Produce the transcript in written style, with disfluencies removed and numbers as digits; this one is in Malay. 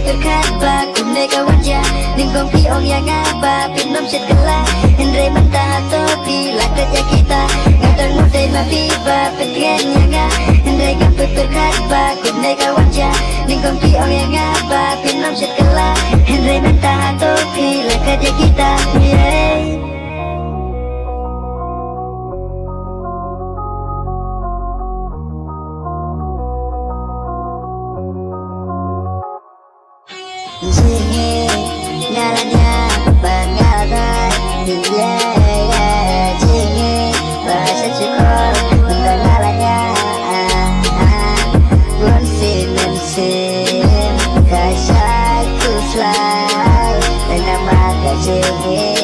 berkata Kunde kawaja Ningkong piong yang ngaba Pinom sit kala Hendre mentah topi Lah kerja kita Ngadang mudai mabiba Petren yang nga Hendre gamput berkata Kunde kawaja Ningkong piong yang ngaba Pinom sit kala Hendre mentah topi Lah kerja kita Jingi ngalanya pengatai Jingi bahasa syukur untuk ngalanya Mensin kasih ku fly dengan mata jingi